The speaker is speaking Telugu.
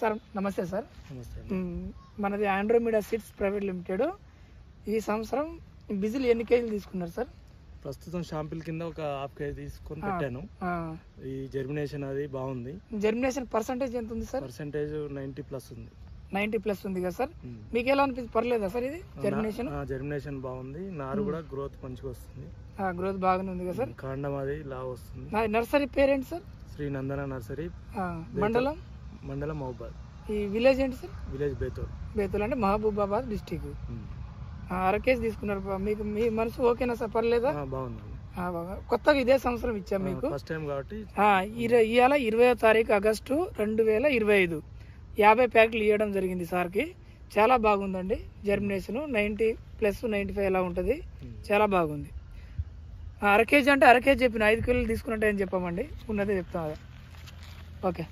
సార్ నమస్తే సార్. నమస్తే. మనది ఆండ్రోమీడా సీడ్స్ ప్రైవేట్ లిమిటెడ్. ఈ సంవత్సరం బిజిల్ ఎన్ని కేజీలు తీసుకున్నారు సార్? ప్రస్తుతం షాంపిల్ కింద ఒక హాఫ్ కేజీ తీసుకొని పెట్టాను. ఈ జర్మినేషన్ అది బాగుంది. జర్మినేషన్ పర్సంటేజ్ ఎంత ఉంది సార్? పర్సెంటేజ్ 90+ ఉంది. 90+ ఉంది కదా సార్. మీకు ఎలా అనిపిస్తుంది? పర్లేదా సార్ ఇది జర్మినేషన్? జర్మినేషన్ బాగుంది. నారు కూడా గ్రోత్ మంచిగా వస్తుంది. గ్రోత్ బాగానే ఉంది కదా సార్. కాండం అది లా వస్తుంది. నర్సరీ పేరేంటి సార్? శ్రీ నందన నర్సరీ. మండలం మహబూబాద్. ఈ విలేజ్ ఏంటి సార్? విలేజ్ బేతూల్ అంటే మహబూబాబాద్ డిస్టిక్. 1/2 కేజీ తీసుకున్నారు. మీకు మీ మనసు ఓకేనా సార్? పర్లేదా? బాగుంది. కొత్తగా ఇదే సంవత్సరం ఇచ్చాం మీకు. ఫస్ట్ టైం కాబట్టి. ఇవాళ 20వ తారీఖు ఆగస్టు 2025 50 ప్యాకెట్లు ఇవ్వడం జరిగింది సార్కి. చాలా బాగుందండి జర్మినేషన్. 90+ 95 ఎలా ఉంటుంది, చాలా బాగుంది. 1/2 కేజీ అంటే 1/2 కేజీ చెప్పిన 5 కిలోలు తీసుకున్నట్టు ఏం చెప్పామండి, ఉన్నదే చెప్తాం. ఓకే.